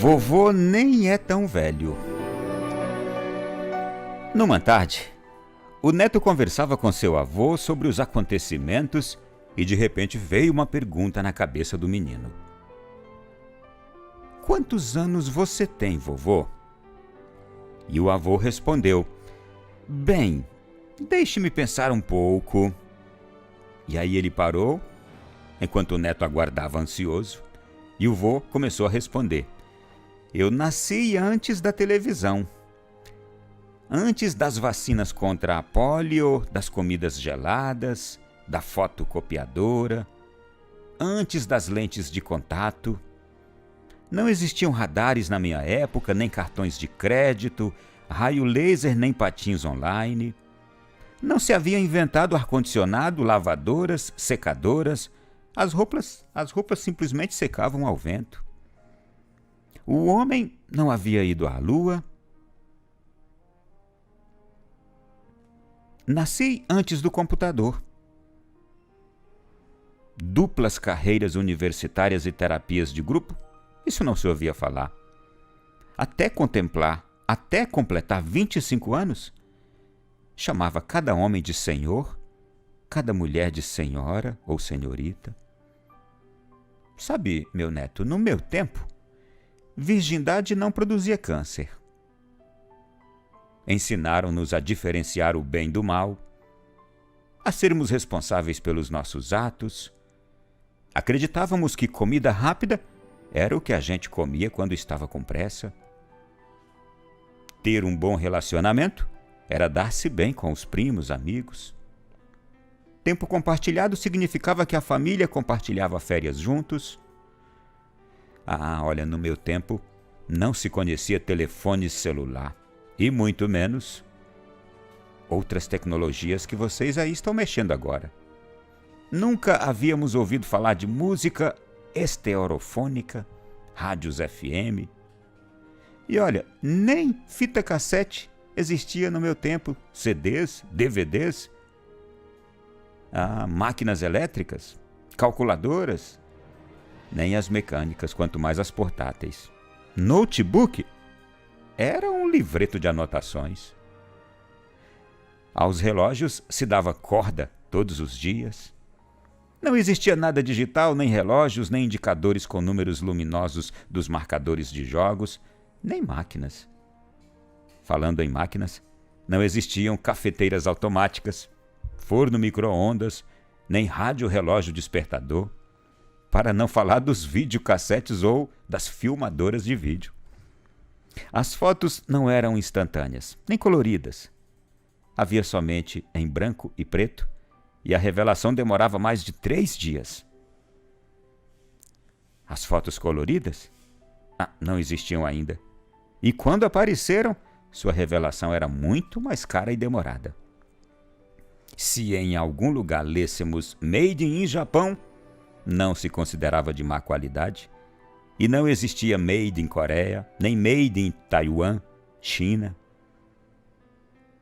Vovô nem é tão velho. Numa tarde, o neto conversava com seu avô sobre os acontecimentos e de repente veio uma pergunta na cabeça do menino. Quantos anos você tem, vovô? E o avô respondeu, bem, deixe-me pensar um pouco. E aí ele parou, enquanto o neto aguardava ansioso, e o vô começou a responder. Eu nasci antes da televisão, antes das vacinas contra a polio, das comidas geladas, da fotocopiadora, antes das lentes de contato. Não existiam radares na minha época, nem cartões de crédito, raio laser, nem patins online. Não se havia inventado ar-condicionado, lavadoras, secadoras. As roupas simplesmente secavam ao vento. O homem não havia ido à lua. Nasci antes do computador. Duplas carreiras universitárias e terapias de grupo, isso não se ouvia falar. Até completar 25 anos, chamava cada homem de senhor, cada mulher de senhora ou senhorita. Sabe, meu neto, no meu tempo, virgindade não produzia câncer. Ensinaram-nos a diferenciar o bem do mal, a sermos responsáveis pelos nossos atos. Acreditávamos que comida rápida era o que a gente comia quando estava com pressa. Ter um bom relacionamento era dar-se bem com os primos, amigos. Tempo compartilhado significava que a família compartilhava férias juntos. Olha, no meu tempo não se conhecia telefone celular e muito menos outras tecnologias que vocês aí estão mexendo agora. Nunca havíamos ouvido falar de música estereofônica, rádios FM. E olha, nem fita cassete existia no meu tempo, CDs, DVDs, máquinas elétricas, calculadoras, nem as mecânicas, quanto mais as portáteis. Notebook era um livreto de anotações. Aos relógios se dava corda todos os dias. Não existia nada digital, nem relógios, nem indicadores com números luminosos dos marcadores de jogos, nem máquinas. Falando em máquinas, não existiam cafeteiras automáticas, forno micro-ondas, nem rádio-relógio despertador, para não falar dos videocassetes ou das filmadoras de vídeo. As fotos não eram instantâneas, nem coloridas. Havia somente em branco e preto, e a revelação demorava mais de 3 dias. As fotos coloridas? Não existiam ainda. E quando apareceram, sua revelação era muito mais cara e demorada. Se em algum lugar lêssemos Made in Japão, não se considerava de má qualidade, e não existia Made in Coreia, nem Made in Taiwan, China.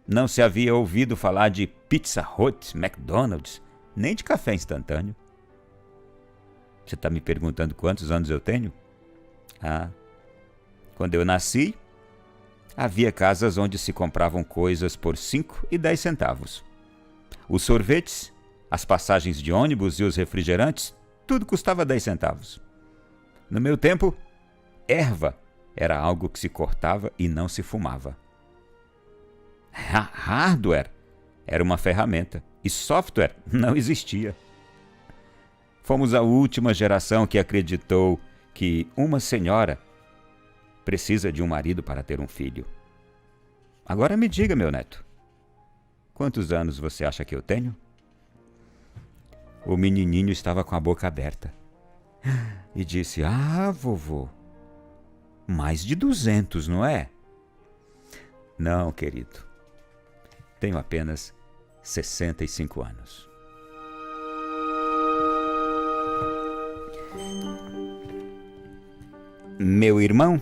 Não se havia ouvido falar de Pizza Hut, McDonald's, nem de café instantâneo. Você está me perguntando quantos anos eu tenho? Quando eu nasci, havia casas onde se compravam coisas por 5 e 10 centavos. Os sorvetes, as passagens de ônibus e os refrigerantes, tudo custava 10 centavos. No meu tempo, erva era algo que se cortava e não se fumava. Hardware era uma ferramenta e software não existia. Fomos a última geração que acreditou que uma senhora precisa de um marido para ter um filho. Agora me diga, meu neto, quantos anos você acha que eu tenho? O menininho estava com a boca aberta e disse, vovô, mais de 200, não é? Não, querido. Tenho apenas 65 anos. Meu irmão,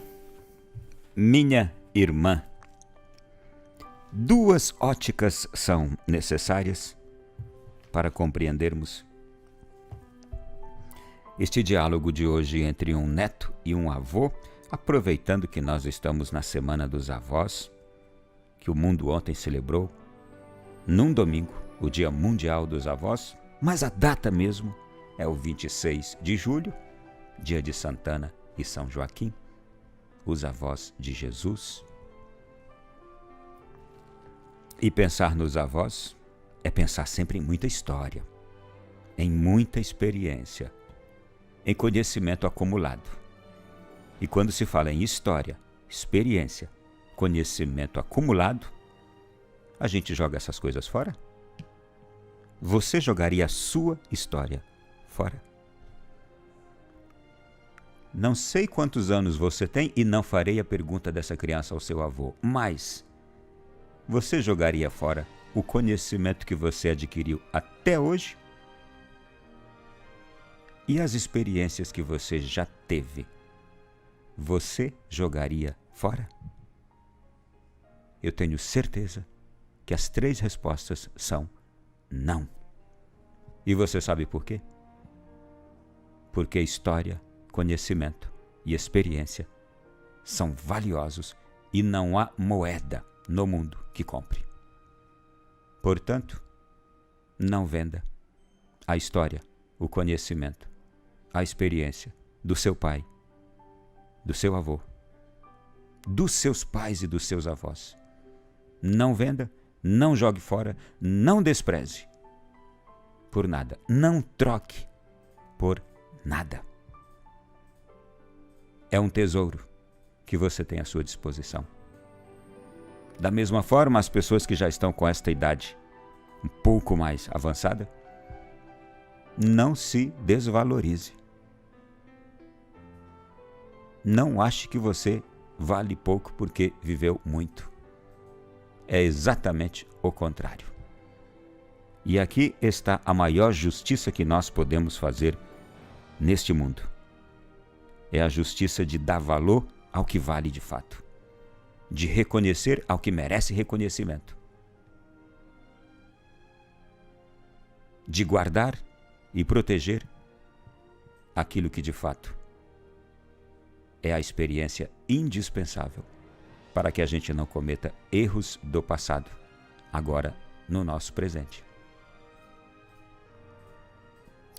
minha irmã. 2 óticas são necessárias para compreendermos este diálogo de hoje entre um neto e um avô aproveitando que nós estamos na Semana dos Avós, que o mundo ontem celebrou, num domingo, o Dia Mundial dos Avós, mas a data mesmo é o 26 de julho, dia de Santana e São Joaquim, os avós de Jesus. E pensar nos avós é pensar sempre em muita história, em muita experiência, em conhecimento acumulado. E quando se fala em história, experiência, conhecimento acumulado, a gente joga essas coisas fora? Você jogaria a sua história fora? Não sei quantos anos você tem e não farei a pergunta dessa criança ao seu avô, mas você jogaria fora o conhecimento que você adquiriu até hoje? E as experiências que você já teve, você jogaria fora? Eu tenho certeza que as 3 respostas são não. E você sabe por quê? Porque história, conhecimento e experiência são valiosos e não há moeda no mundo que compre. Portanto, não venda a história, o conhecimento, a experiência do seu pai, do seu avô, dos seus pais e dos seus avós. Não venda, não jogue fora, não despreze por nada. Não troque por nada. É um tesouro que você tem à sua disposição. Da mesma forma, as pessoas que já estão com esta idade um pouco mais avançada, não se desvalorize. Não ache que você vale pouco porque viveu muito. É exatamente o contrário. E aqui está a maior justiça que nós podemos fazer neste mundo. É a justiça de dar valor ao que vale de fato. De reconhecer ao que merece reconhecimento. De guardar e proteger aquilo que de fato é a experiência indispensável para que a gente não cometa erros do passado, agora no nosso presente.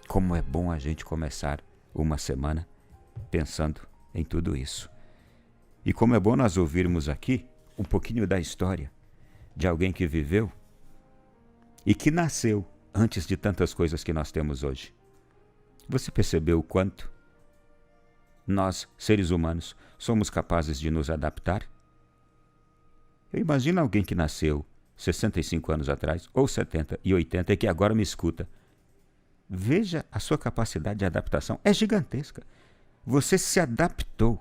Como é bom a gente começar uma semana pensando em tudo isso. E como é bom nós ouvirmos aqui um pouquinho da história de alguém que viveu e que nasceu antes de tantas coisas que nós temos hoje. Você percebeu o quanto nós, seres humanos, somos capazes de nos adaptar? Eu imagino alguém que nasceu 65 anos atrás, ou 70 e 80, e que agora me escuta. Veja a sua capacidade de adaptação, é gigantesca. Você se adaptou.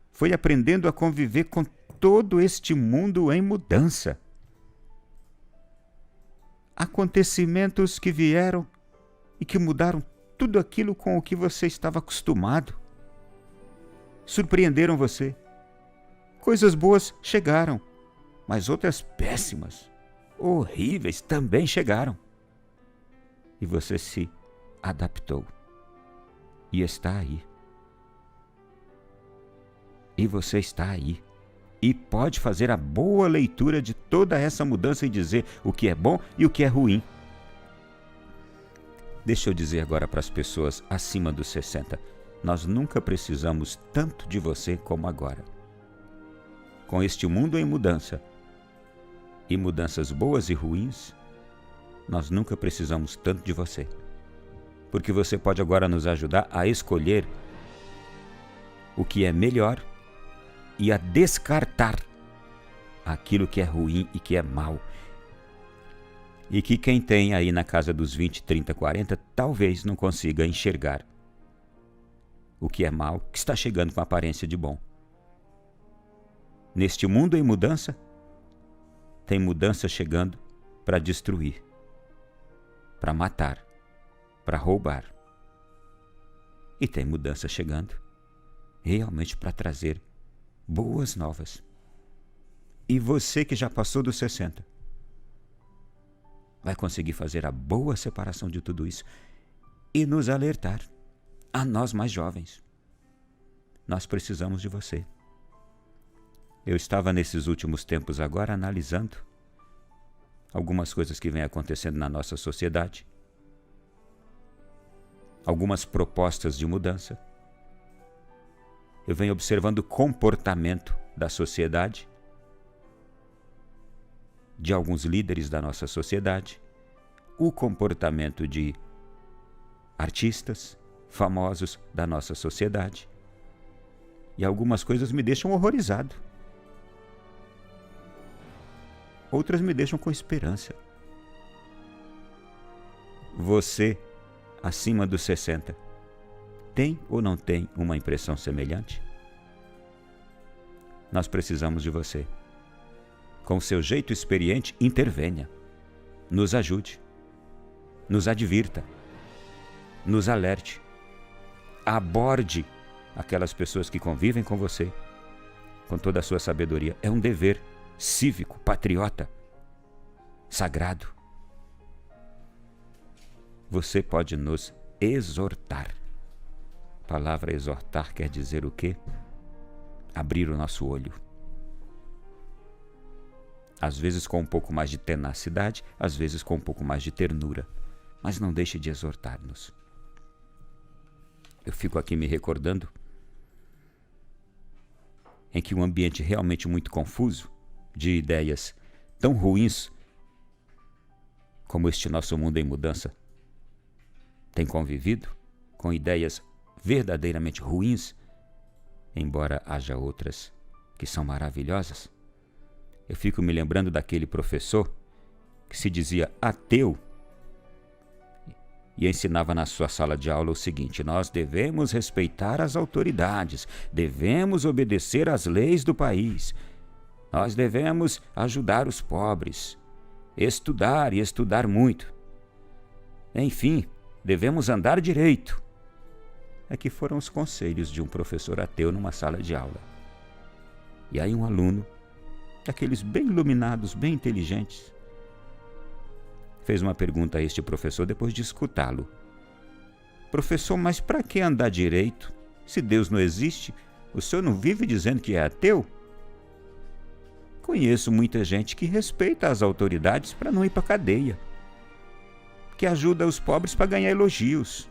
Foi aprendendo a conviver com todo este mundo em mudança. Acontecimentos que vieram e que mudaram tudo aquilo com o que você estava acostumado. Surpreenderam você. Coisas boas chegaram, mas outras péssimas, horríveis também chegaram. E você se adaptou. E está aí. E você está aí. E pode fazer a boa leitura de toda essa mudança e dizer o que é bom e o que é ruim. Deixa eu dizer agora para as pessoas acima dos 60. Nós nunca precisamos tanto de você como agora. Com este mundo em mudança, e mudanças boas e ruins, nós nunca precisamos tanto de você. Porque você pode agora nos ajudar a escolher o que é melhor e a descartar aquilo que é ruim e que é mal. E que quem tem aí na casa dos 20, 30, 40, talvez não consiga enxergar o que é mal, que está chegando com aparência de bom. Neste mundo em mudança, tem mudança chegando para destruir, para matar, para roubar. E tem mudança chegando realmente para trazer boas novas. E você que já passou dos 60, vai conseguir fazer a boa separação de tudo isso e nos alertar, a nós mais jovens. Nós precisamos de você. Eu estava nesses últimos tempos agora analisando algumas coisas que vêm acontecendo na nossa sociedade, algumas propostas de mudança. Eu venho observando o comportamento da sociedade, de alguns líderes da nossa sociedade, o comportamento de artistas famosos da nossa sociedade. E algumas coisas me deixam horrorizado. Outras me deixam com esperança. Você, acima dos 60, tem ou não tem uma impressão semelhante? Nós precisamos de você. Com seu jeito experiente, intervenha. Nos ajude. Nos advirta. Nos alerte. Aborde aquelas pessoas que convivem com você com toda a sua sabedoria. É um dever cívico, patriota, sagrado. Você pode nos exortar. A palavra exortar quer dizer o quê? Abrir o nosso olho. Às vezes com um pouco mais de tenacidade, às vezes com um pouco mais de ternura. Mas não deixe de exortar-nos. Eu fico aqui me recordando em que um ambiente realmente muito confuso, de ideias tão ruins como este nosso mundo em mudança tem convivido, com ideias verdadeiramente ruins, embora haja outras que são maravilhosas. Eu fico me lembrando daquele professor que se dizia ateu e ensinava na sua sala de aula o seguinte: nós devemos respeitar as autoridades, devemos obedecer às leis do país, nós devemos ajudar os pobres, estudar e estudar muito. Enfim, devemos andar direito. É que foram os conselhos de um professor ateu numa sala de aula. E aí um aluno, daqueles bem iluminados, bem inteligentes, fez uma pergunta a este professor depois de escutá-lo. Professor, mas para que andar direito? Se Deus não existe, o senhor não vive dizendo que é ateu? Conheço muita gente que respeita as autoridades para não ir para a cadeia, que ajuda os pobres para ganhar elogios,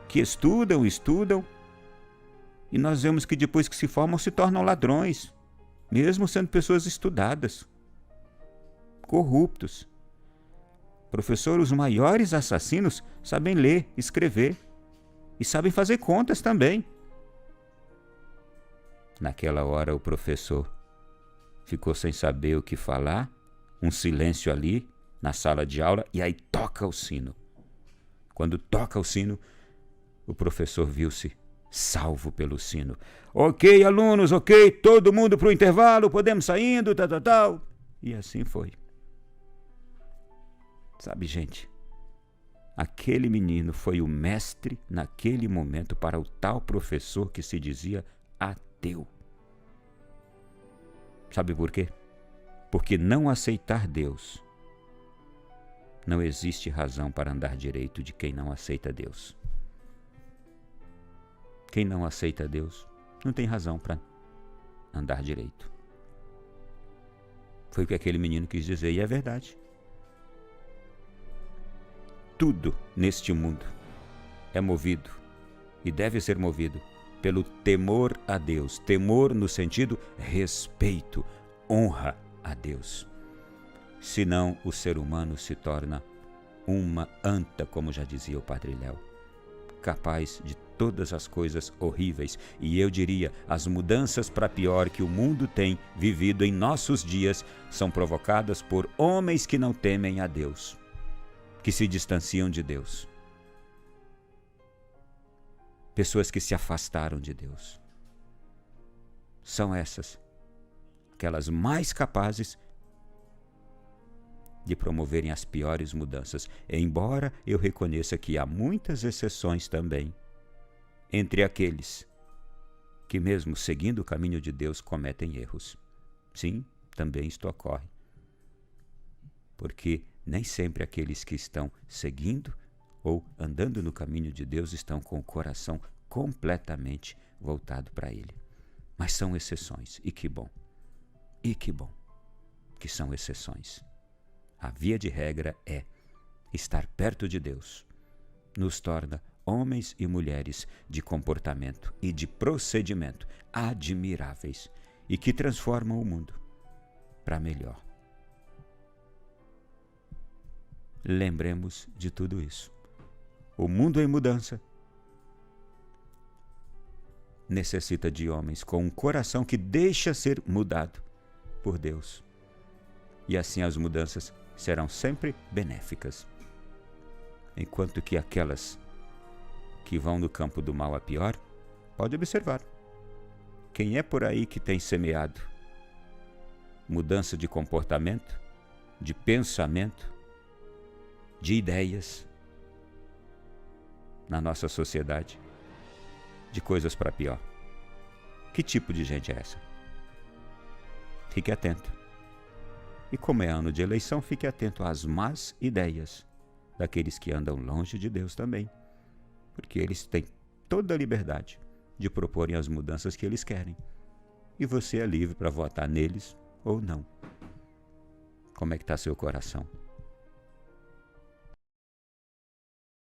que estudam e nós vemos que depois que se formam se tornam ladrões, mesmo sendo pessoas estudadas, corruptos. Professor, os maiores assassinos sabem ler, escrever e sabem fazer contas também. Naquela hora o professor ficou sem saber o que falar, um silêncio ali na sala de aula, e aí toca o sino. Quando toca o sino, o professor viu-se salvo pelo sino. Ok, alunos, ok, todo mundo para o intervalo, podemos saindo, tal. E assim foi. Sabe, gente, aquele menino foi o mestre naquele momento para o tal professor que se dizia ateu. Sabe por quê? Porque não aceitar Deus, não existe razão para andar direito de quem não aceita Deus. Quem não aceita Deus não tem razão para andar direito. Foi o que aquele menino quis dizer, e é verdade. Tudo neste mundo é movido e deve ser movido pelo temor a Deus. Temor no sentido respeito, honra a Deus. Senão o ser humano se torna uma anta, como já dizia o Padre Léo, capaz de todas as coisas horríveis. E eu diria, as mudanças para pior que o mundo tem vivido em nossos dias são provocadas por homens que não temem a Deus, que se distanciam de Deus. Pessoas que se afastaram de Deus. São essas, aquelas mais capazes de promoverem as piores mudanças, embora eu reconheça que há muitas exceções também entre aqueles que, mesmo seguindo o caminho de Deus, cometem erros. Sim, também isto ocorre. Porque nem sempre aqueles que estão seguindo ou andando no caminho de Deus estão com o coração completamente voltado para Ele. Mas são exceções, e que bom. E que bom que são exceções. A via de regra é estar perto de Deus. Nos torna homens e mulheres de comportamento e de procedimento admiráveis e que transformam o mundo para melhor. Lembremos de tudo isso. O mundo em mudança necessita de homens com um coração que deixa ser mudado por Deus. E assim as mudanças serão sempre benéficas. Enquanto que aquelas que vão no campo do mal a pior, pode observar. Quem é por aí que tem semeado mudança de comportamento, de pensamento, de ideias na nossa sociedade, de coisas para pior? Que tipo de gente é essa? Fique atento. E como é ano de eleição, fique atento às más ideias daqueles que andam longe de Deus também, porque eles têm toda a liberdade de proporem as mudanças que eles querem. E você é livre para votar neles ou não. Como é que está seu coração?